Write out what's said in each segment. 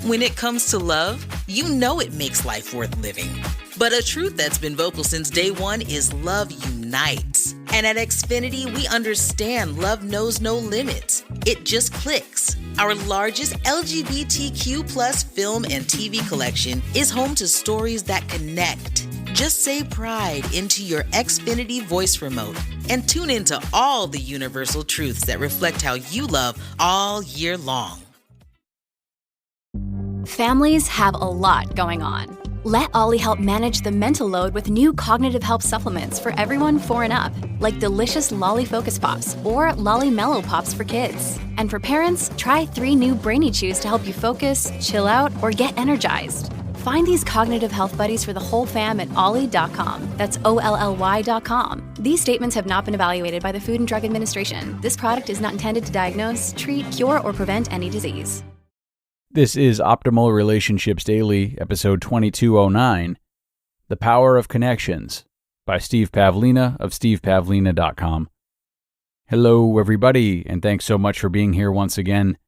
When it comes to love, you know it makes life worth living. But a truth that's been vocal since day one is love unites. And at Xfinity, we understand love knows no limits. It just clicks. Our largest LGBTQ plus film and TV collection is home to stories that connect. Just say pride into your Xfinity voice remote and tune into all the universal truths that reflect how you love all year long. Families have a lot going on. Let Ollie help manage the mental load with new cognitive help supplements for everyone 4 and up, like delicious Lolly Focus Pops or Lolly Mellow Pops for kids. And for parents, try 3 new Brainy Chews to help you focus, chill out, or get energized. Find these cognitive health buddies for the whole fam at ollie.com. That's OLLY.com. These statements have not been evaluated by the Food and Drug Administration. This product is not intended to diagnose, treat, cure, or prevent any disease. This is Optimal Relationships Daily, episode 2209, The Power of Connections, by Steve Pavlina of stevepavlina.com. Hello, everybody, and thanks so much for being here once again.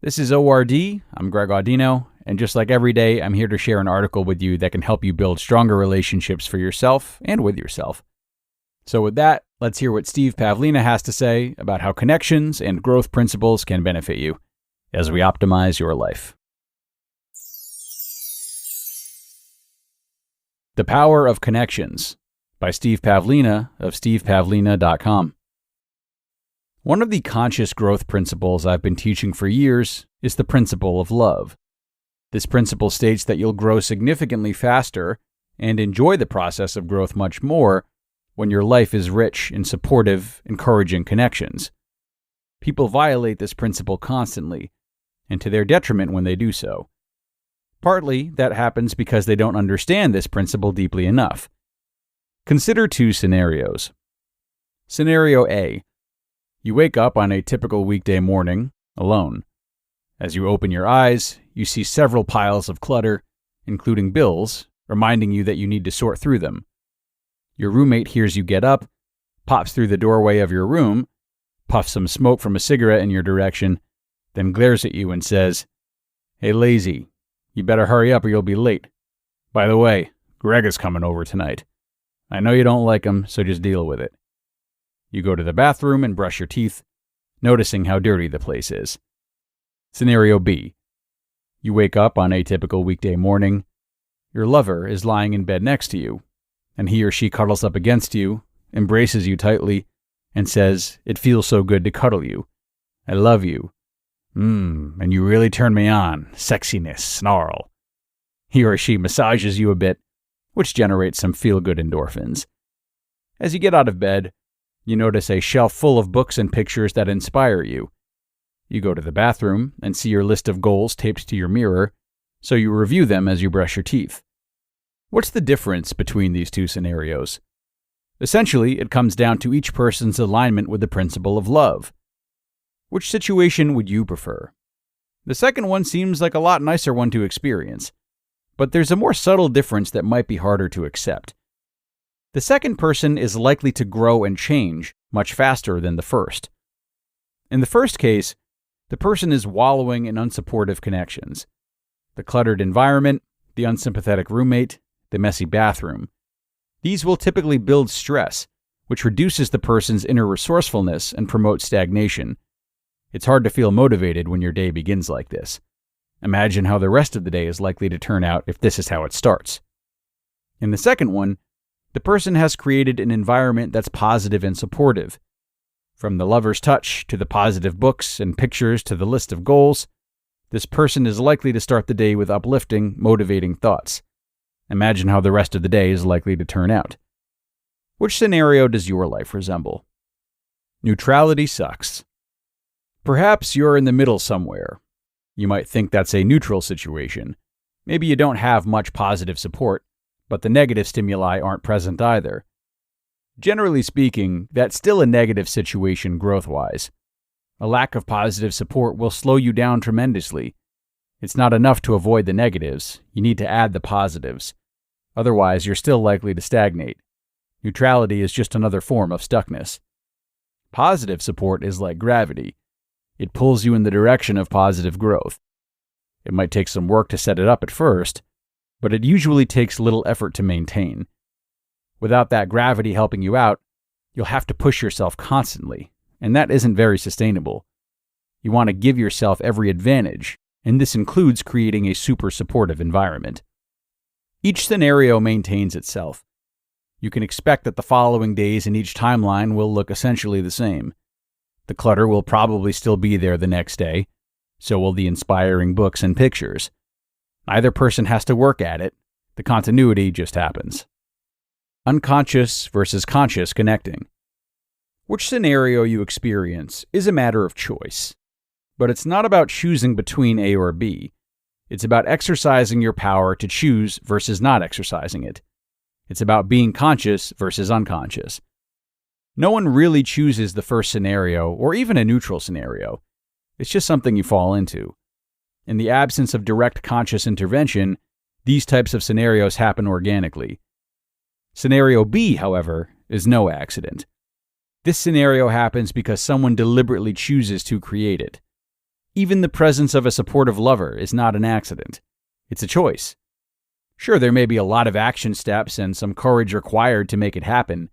This is ORD, I'm Greg Audino, and just like every day, I'm here to share an article with you that can help you build stronger relationships for yourself and with yourself. So with that, let's hear what Steve Pavlina has to say about how connections and growth principles can benefit you as we optimize your life. The Power of Connections, by Steve Pavlina of stevepavlina.com. One of the conscious growth principles I've been teaching for years is the principle of love. This principle states that you'll grow significantly faster and enjoy the process of growth much more when your life is rich in supportive, encouraging connections. People violate this principle constantly, and to their detriment when they do so. Partly, that happens because they don't understand this principle deeply enough. Consider 2 scenarios. Scenario A. You wake up on a typical weekday morning, alone. As you open your eyes, you see several piles of clutter, including bills, reminding you that you need to sort through them. Your roommate hears you get up, pops through the doorway of your room, puffs some smoke from a cigarette in your direction, then glares at you and says, "Hey, lazy, you better hurry up or you'll be late. By the way, Greg is coming over tonight. I know you don't like him, so just deal with it." You go to the bathroom and brush your teeth, noticing how dirty the place is. Scenario B. You wake up on a typical weekday morning. Your lover is lying in bed next to you, and he or she cuddles up against you, embraces you tightly, and says, "It feels so good to cuddle you. I love you. And you really turn me on. Sexiness, snarl." He or she massages you a bit, which generates some feel-good endorphins. As you get out of bed, you notice a shelf full of books and pictures that inspire you. You go to the bathroom and see your list of goals taped to your mirror, so you review them as you brush your teeth. What's the difference between these 2 scenarios? Essentially, it comes down to each person's alignment with the principle of love. Which situation would you prefer? The second one seems like a lot nicer one to experience, but there's a more subtle difference that might be harder to accept. The second person is likely to grow and change much faster than the first. In the first case, the person is wallowing in unsupportive connections. The cluttered environment, the unsympathetic roommate, the messy bathroom. These will typically build stress, which reduces the person's inner resourcefulness and promotes stagnation. It's hard to feel motivated when your day begins like this. Imagine how the rest of the day is likely to turn out if this is how it starts. In the second one, the person has created an environment that's positive and supportive. From the lover's touch to the positive books and pictures to the list of goals, this person is likely to start the day with uplifting, motivating thoughts. Imagine how the rest of the day is likely to turn out. Which scenario does your life resemble? Neutrality sucks. Perhaps you're in the middle somewhere. You might think that's a neutral situation. Maybe you don't have much positive support, but the negative stimuli aren't present either. Generally speaking, that's still a negative situation growth-wise. A lack of positive support will slow you down tremendously. It's not enough to avoid the negatives, you need to add the positives. Otherwise, you're still likely to stagnate. Neutrality is just another form of stuckness. Positive support is like gravity. It pulls you in the direction of positive growth. It might take some work to set it up at first, but it usually takes little effort to maintain. Without that gravity helping you out, you'll have to push yourself constantly, and that isn't very sustainable. You want to give yourself every advantage, and this includes creating a super supportive environment. Each scenario maintains itself. You can expect that the following days in each timeline will look essentially the same. The clutter will probably still be there the next day, so will the inspiring books and pictures. Neither person has to work at it. The continuity just happens. Unconscious versus conscious connecting. Which scenario you experience is a matter of choice. But it's not about choosing between A or B. It's about exercising your power to choose versus not exercising it. It's about being conscious versus unconscious. No one really chooses the first scenario or even a neutral scenario. It's just something you fall into. In the absence of direct conscious intervention, these types of scenarios happen organically. Scenario B, however, is no accident. This scenario happens because someone deliberately chooses to create it. Even the presence of a supportive lover is not an accident. It's a choice. Sure, there may be a lot of action steps and some courage required to make it happen,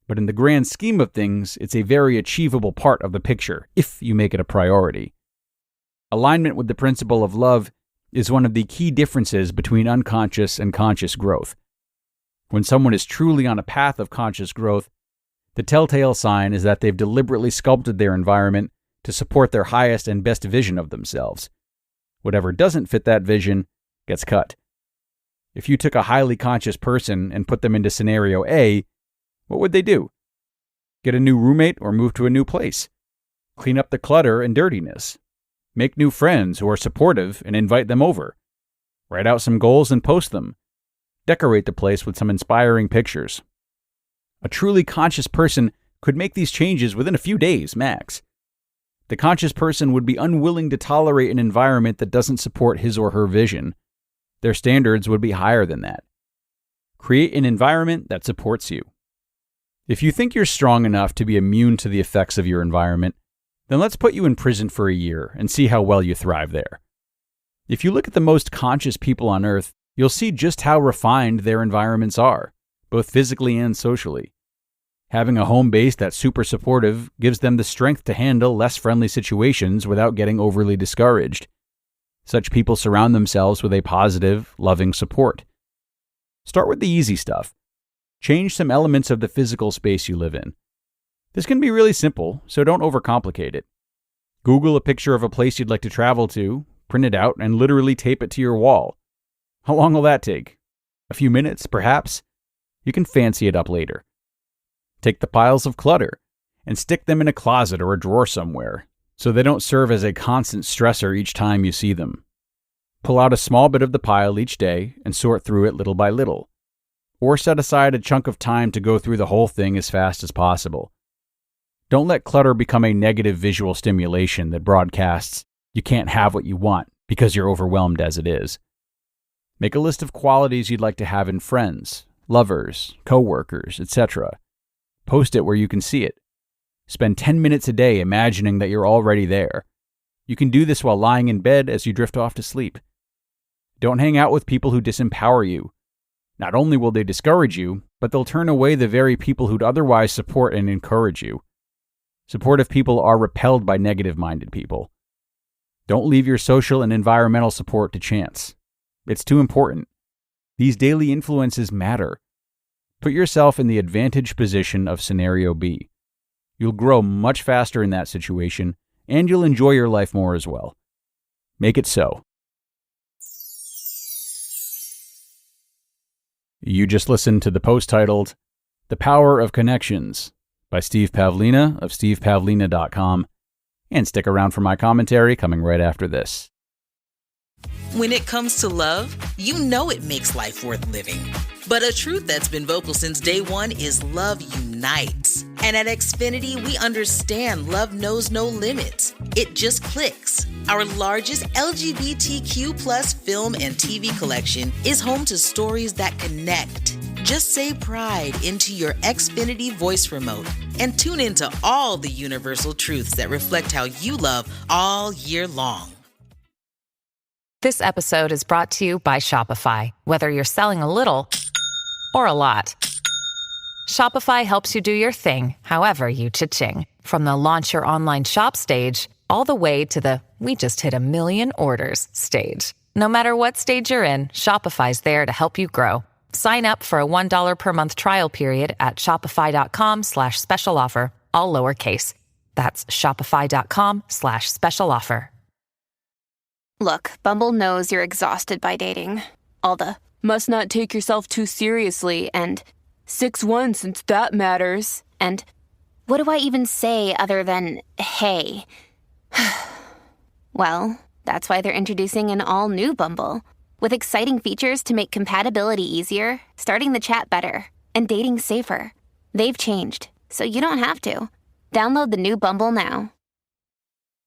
but in the grand scheme of things, it's a very achievable part of the picture if you make it a priority. Alignment with the principle of love is one of the key differences between unconscious and conscious growth. When someone is truly on a path of conscious growth, the telltale sign is that they've deliberately sculpted their environment to support their highest and best vision of themselves. Whatever doesn't fit that vision gets cut. If you took a highly conscious person and put them into scenario A, what would they do? Get a new roommate or move to a new place? Clean up the clutter and dirtiness? Make new friends who are supportive and invite them over? Write out some goals and post them? Decorate the place with some inspiring pictures? A truly conscious person could make these changes within a few days, max. The conscious person would be unwilling to tolerate an environment that doesn't support his or her vision. Their standards would be higher than that. Create an environment that supports you. If you think you're strong enough to be immune to the effects of your environment, then let's put you in prison for a year and see how well you thrive there. If you look at the most conscious people on Earth, you'll see just how refined their environments are, both physically and socially. Having a home base that's super supportive gives them the strength to handle less friendly situations without getting overly discouraged. Such people surround themselves with a positive, loving support. Start with the easy stuff. Change some elements of the physical space you live in. This can be really simple, so don't overcomplicate it. Google a picture of a place you'd like to travel to, print it out, and literally tape it to your wall. How long will that take? A few minutes, perhaps? You can fancy it up later. Take the piles of clutter and stick them in a closet or a drawer somewhere, so they don't serve as a constant stressor each time you see them. Pull out a small bit of the pile each day and sort through it little by little. Or set aside a chunk of time to go through the whole thing as fast as possible. Don't let clutter become a negative visual stimulation that broadcasts you can't have what you want because you're overwhelmed as it is. Make a list of qualities you'd like to have in friends, lovers, coworkers, etc. Post it where you can see it. Spend 10 minutes a day imagining that you're already there. You can do this while lying in bed as you drift off to sleep. Don't hang out with people who disempower you. Not only will they discourage you, but they'll turn away the very people who'd otherwise support and encourage you. Supportive people are repelled by negative-minded people. Don't leave your social and environmental support to chance. It's too important. These daily influences matter. Put yourself in the advantaged position of scenario B. You'll grow much faster in that situation, and you'll enjoy your life more as well. Make it so. You just listened to the post titled, The Power of Connections by Steve Pavlina of stevepavlina.com, and stick around for my commentary coming right after this. When it comes to love, you know it makes life worth living. But a truth that's been vocal since day one is love unites. And at Xfinity, we understand love knows no limits. It just clicks. Our largest LGBTQ plus film and TV collection is home to stories that connect. Just say pride into your Xfinity voice remote and tune into all the universal truths that reflect how you love all year long. This episode is brought to you by Shopify. Whether you're selling a little or a lot, Shopify helps you do your thing, however you cha-ching. From the launch your online shop stage, all the way to the we just hit 1 million orders stage. No matter what stage you're in, Shopify's there to help you grow. Sign up for a $1 per month trial period at shopify.com/special offer, all lowercase. That's shopify.com/special offer. Look, Bumble knows you're exhausted by dating. All the must not take yourself too seriously and 6'1" since that matters. And what do I even say other than hey? Well, that's why they're introducing an all-new Bumble with exciting features to make compatibility easier, starting the chat better, and dating safer. They've changed, so you don't have to. Download the new Bumble now.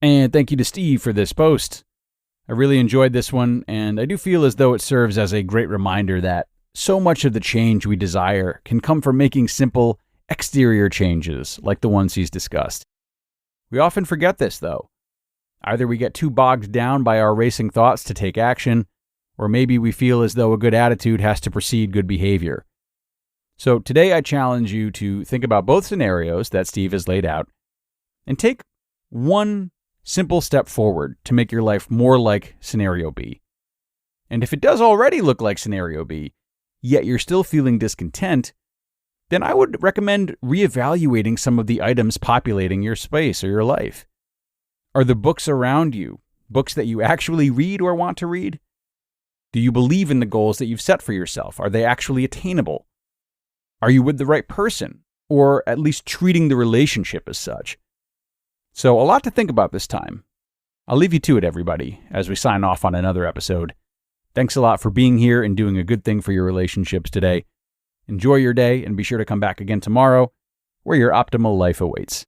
And thank you to Steve for this post. I really enjoyed this one, and I do feel as though it serves as a great reminder that so much of the change we desire can come from making simple exterior changes like the ones he's discussed. We often forget this, though. Either we get too bogged down by our racing thoughts to take action, or maybe we feel as though a good attitude has to precede good behavior. So today I challenge you to think about both scenarios that Steve has laid out and take one simple step forward to make your life more like scenario B. And if it does already look like scenario B, yet you're still feeling discontent, then I would recommend reevaluating some of the items populating your space or your life. Are the books around you books that you actually read or want to read? Do you believe in the goals that you've set for yourself? Are they actually attainable? Are you with the right person, or at least treating the relationship as such? So a lot to think about this time. I'll leave you to it, everybody, as we sign off on another episode. Thanks a lot for being here and doing a good thing for your relationships today. Enjoy your day and be sure to come back again tomorrow, where your optimal life awaits.